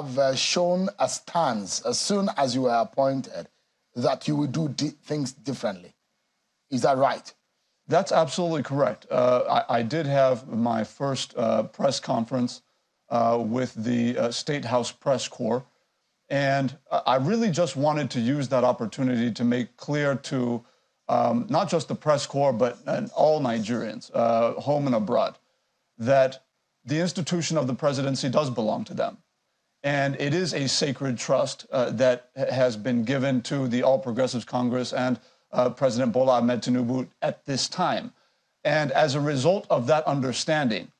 have shown a stance as soon as you were appointed that you will do things differently. Is that right? That's absolutely correct. I did have my first press conference with the State House Press Corps, and I really just wanted to use that opportunity to make clear to not just the press corps, but all Nigerians, home and abroad, that the institution of the presidency does belong to them. And it is a sacred trust that has been given to the All Progressives Congress and President Bola Ahmed Tinubu at this time. And as a result of that understanding,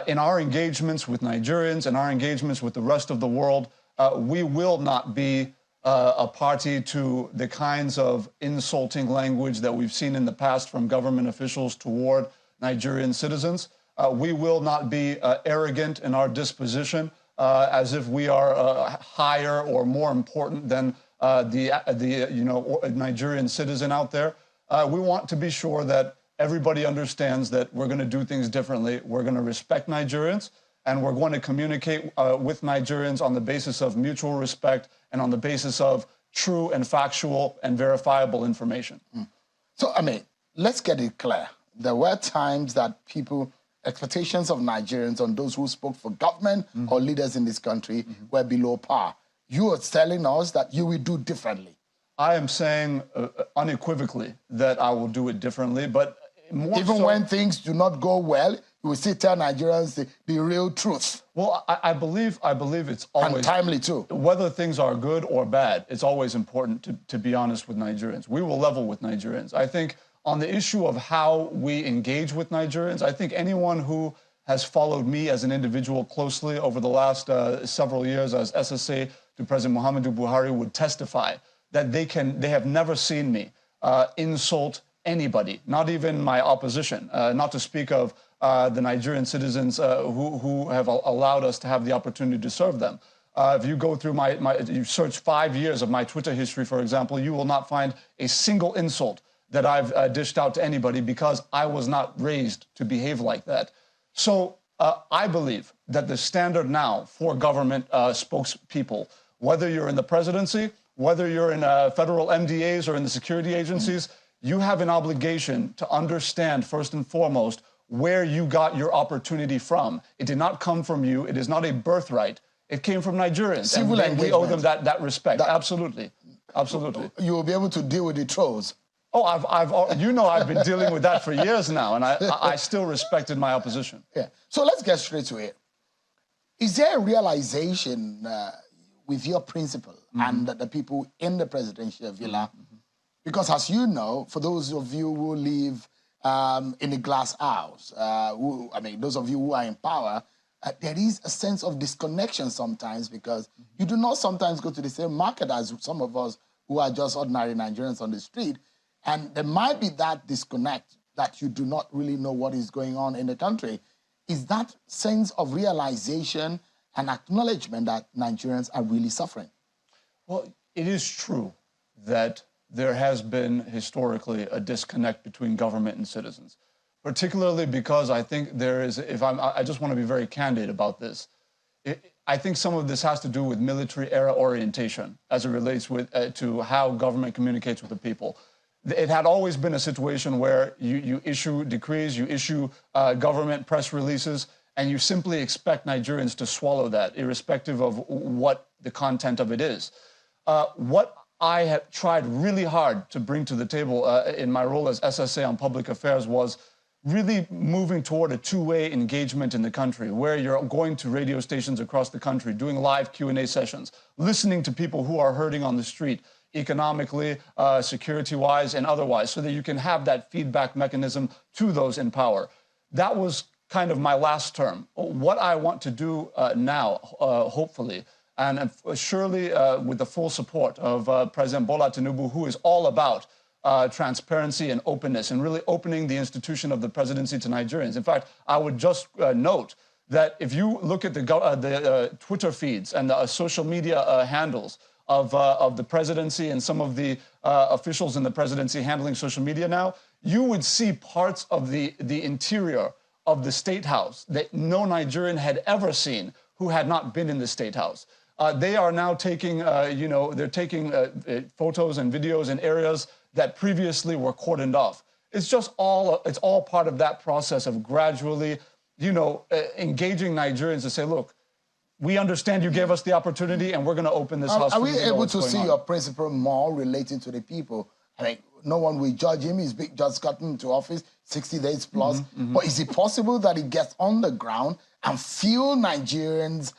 in our engagements with Nigerians and our engagements with the rest of the world, we will not be a party to the kinds of insulting language that we've seen in the past from government officials toward Nigerian citizens. We will not be arrogant in our disposition as if we are higher or more important than the Nigerian citizen out there. We want to be sure that everybody understands that we're going to do things differently. We're going to respect Nigerians, and we're going to communicate with Nigerians on the basis of mutual respect and on the basis of true and factual and verifiable information. So, I mean, let's get it clear. There were times that expectations of Nigerians on those who spoke for government or leaders in this country were below par. You are telling us that you will do differently. I am saying unequivocally that I will do it differently, but more even when things do not go well, you will still tell Nigerians the real truth. Well, I believe it's always... And timely, too. Whether things are good or bad, it's always important to be honest with Nigerians. We will level with Nigerians. I think on the issue of how we engage with Nigerians, I think anyone who has followed me as an individual closely over the last several years as SSA to President Muhammadu Buhari would testify that they have never seen me insult anybody, not even my opposition, not to speak of the Nigerian citizens who have allowed us to have the opportunity to serve them. If you go through you search 5 years of my Twitter history, for example, you will not find a single insult that I've dished out to anybody because I was not raised to behave like that. So I believe that the standard now for government spokespeople, whether you're in the presidency, whether you're in federal MDAs or in the security agencies, you have an obligation to understand first and foremost where you got your opportunity from. It did not come from you. It is not a birthright. It came from Nigerians. And we owe them that respect. Absolutely. Absolutely. You will be able to deal with the trolls. Oh, I've been dealing with that for years now, and I still respected my opposition. Yeah. So let's get straight to it. Is there a realization with your principle and the people in the presidential villa? Because as you know, for those of you who live in the glass house, those of you who are in power, there is a sense of disconnection sometimes because you do not sometimes go to the same market as some of us who are just ordinary Nigerians on the street. And there might be that disconnect that you do not really know what is going on in the country. Is that sense of realization and acknowledgement that Nigerians are really suffering? Well, it is true that there has been historically a disconnect between government and citizens, particularly because I think there is, I just want to be very candid about this. I think some of this has to do with military era orientation as it relates to how government communicates with the people. It had always been a situation where you issue decrees, you issue government press releases, and you simply expect Nigerians to swallow that, irrespective of what the content of it is. What I have tried really hard to bring to the table in my role as SSA on public affairs was really moving toward a two-way engagement in the country, where you're going to radio stations across the country, doing live Q&A sessions, listening to people who are hurting on the street, economically, security-wise, and otherwise, so that you can have that feedback mechanism to those in power. That was kind of my last term. What I want to do now, hopefully, and surely with the full support of President Bola Tinubu, who is all about transparency and openness and really opening the institution of the presidency to Nigerians. In fact, I would just note that if you look at the Twitter feeds and the social media handles of the presidency and some of the officials in the presidency handling social media now, you would see parts of the interior of the State House that no Nigerian had ever seen who had not been in the State House. They are now taking, they're taking photos and videos in areas that previously were cordoned off. It's all part of that process of gradually, engaging Nigerians to say, look, we understand you gave us the opportunity and we're going to open this house. Are we able to see your principle more relating to the people? I mean, no one will judge him. He's just gotten into office, 60 days plus. But is it possible that he gets on the ground and feel Nigerians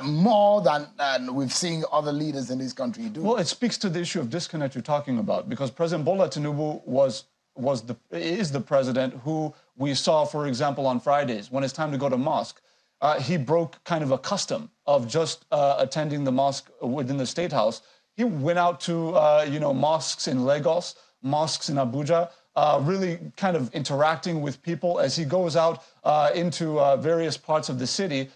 more than we've seen other leaders in this country do? Well, it speaks to the issue of disconnect you're talking about, because President Bola Tinubu is the president who we saw, for example, on Fridays when it's time to go to mosque. He broke kind of a custom of just attending the mosque within the State House. He went out to, mosques in Lagos, mosques in Abuja, really kind of interacting with people. As he goes out into various parts of the city,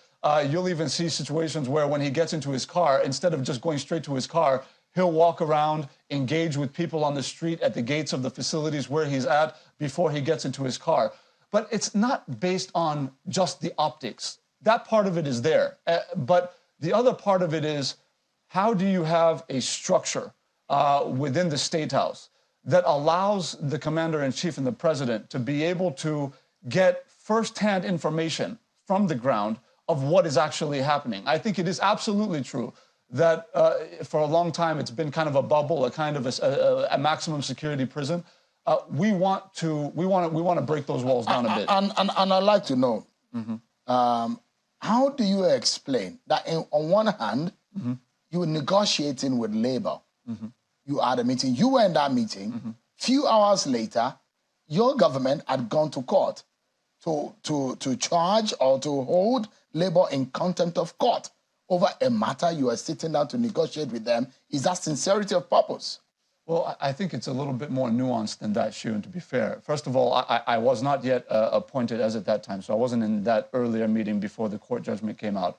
you'll even see situations where when he gets into his car, instead of just going straight to his car, he'll walk around, engage with people on the street at the gates of the facilities where he's at before he gets into his car. But it's not based on just the optics. That part of it is there. But the other part of it is, how do you have a structure within the State House that allows the commander-in-chief and the president to be able to get firsthand information from the ground of what is actually happening? I think it is absolutely true that for a long time it's been kind of a bubble, a kind of a maximum security prison. We want to break those walls down a bit. And I'd like to know, how do you explain that on one hand, you were negotiating with Labour, you had a meeting, you were in that meeting, few hours later, your government had gone to court to charge or to hold Labour in contempt of court over a matter you are sitting down to negotiate with them. Is that sincerity of purpose? Well, I think it's a little bit more nuanced than that, Shion, to be fair. First of all, I was not yet appointed as at that time, so I wasn't in that earlier meeting before the court judgment came out.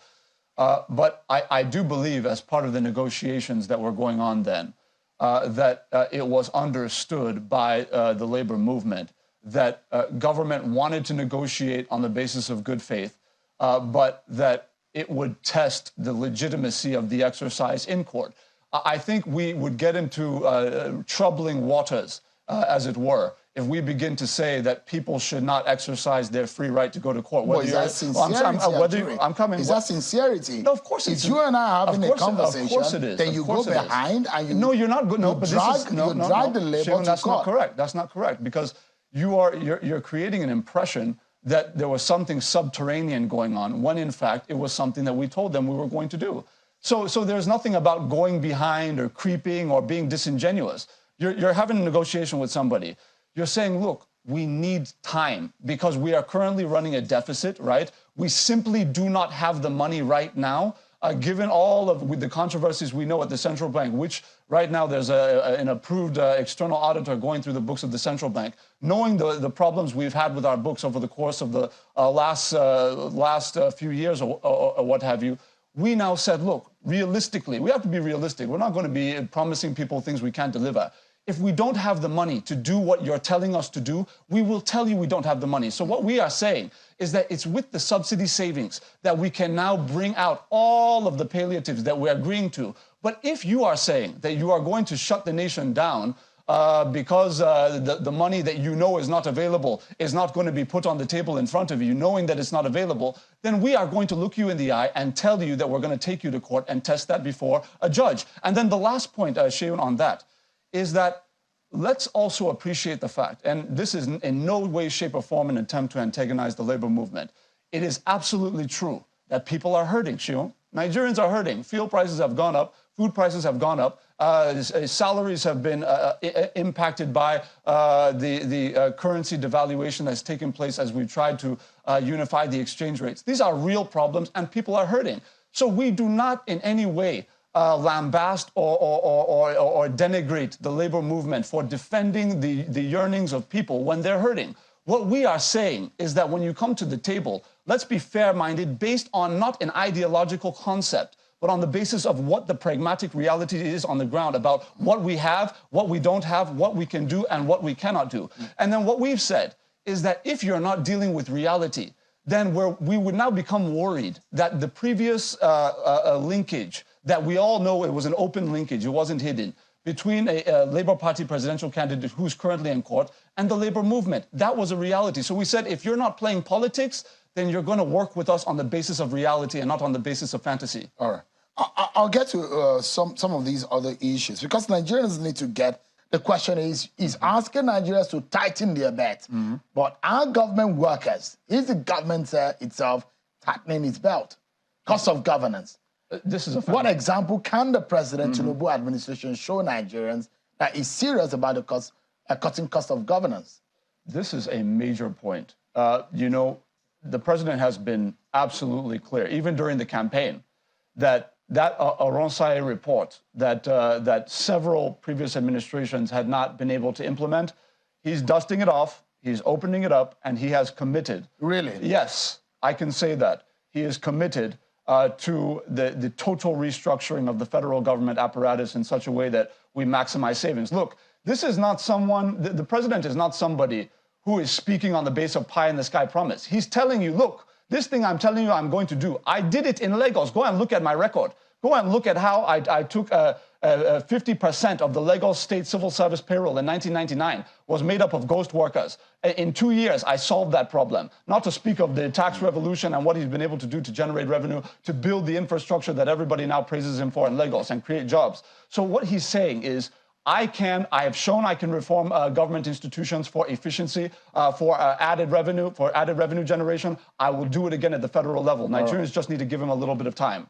But I do believe, as part of the negotiations that were going on then, that it was understood by the labor movement that government wanted to negotiate on the basis of good faith, but that it would test the legitimacy of the exercise in court. I think we would get into troubling waters, as it were, if we begin to say that people should not exercise their free right to go to court. Well, is that sincerity? I'm coming. Is that sincerity? No, of course it's. If you and I are having a conversation, of course it is. then you go behind and you. No, you're not good. No, but drag the Labour to court. That's not correct. That's not correct, because you're creating an impression that there was something subterranean going on, when in fact it was something that we told them we were going to do. So there's nothing about going behind or creeping or being disingenuous. You're having a negotiation with somebody. You're saying, look, we need time because we are currently running a deficit, right? We simply do not have the money right now, given all of the controversies we know at the central bank, which right now there's an approved external auditor going through the books of the central bank. Knowing the problems we've had with our books over the course of the last few years or what have you, we now said, look, realistically, we have to be realistic. We're not going to be promising people things we can't deliver. If we don't have the money to do what you're telling us to do, we will tell you we don't have the money. So what we are saying is that it's with the subsidy savings that we can now bring out all of the palliatives that we're agreeing to. But if you are saying that you are going to shut the nation down because the money that you know is not available is not going to be put on the table in front of you, knowing that it's not available, then we are going to look you in the eye and tell you that we're going to take you to court and test that before a judge. And then the last point, Sheun, on that, is that let's also appreciate the fact, and this is in no way, shape, or form an attempt to antagonize the labor movement. It is absolutely true that people are hurting, Shion. Nigerians are hurting. Fuel prices have gone up. Food prices have gone up. Salaries have been impacted by the currency devaluation that's taken place as we've tried to unify the exchange rates. These are real problems, and people are hurting. So we do not in any way lambast or denigrate the labor movement for defending the yearnings of people when they're hurting. What we are saying is that when you come to the table, let's be fair-minded based on not an ideological concept, but on the basis of what the pragmatic reality is on the ground about what we have, what we don't have, what we can do, and what we cannot do. And then what we've said is that if you're not dealing with reality, then we would now become worried that the previous linkage that we all know it was an open linkage, it wasn't hidden, between a Labour Party presidential candidate who's currently in court and the labor movement. That was a reality. So we said, if you're not playing politics, then you're going to work with us on the basis of reality and not on the basis of fantasy. All right. I'll get to some of these other issues, because Nigerians need to get, the question is asking Nigerians to tighten their belt. But our government workers, is the government itself tightening its belt? Cost of governance. This is a fact. What example can the President Tinubu administration show Nigerians that is serious about the cutting cost of governance? This is a major point. You know, the president has been absolutely clear, even during the campaign, that Aronsai report that several previous administrations had not been able to implement, he's dusting it off, he's opening it up, and he has committed. Really? Yes, I can say that. He is committed to the total restructuring of the federal government apparatus in such a way that we maximize savings. Look, this is not someone, the president is not somebody who is speaking on the base of pie in the sky promise. He's telling you, look, this thing I'm telling you I'm going to do, I did it in Lagos. Go and look at my record. Go and look at how I took 50% of the Lagos state civil service payroll in 1999 was made up of ghost workers. In 2 years, I solved that problem. Not to speak of the tax revolution and what he's been able to do to generate revenue, to build the infrastructure that everybody now praises him for in Lagos and create jobs. So what he's saying is, I have shown I can reform government institutions for efficiency, for added revenue generation. I will do it again at the federal level. Nigerians just need to give him a little bit of time.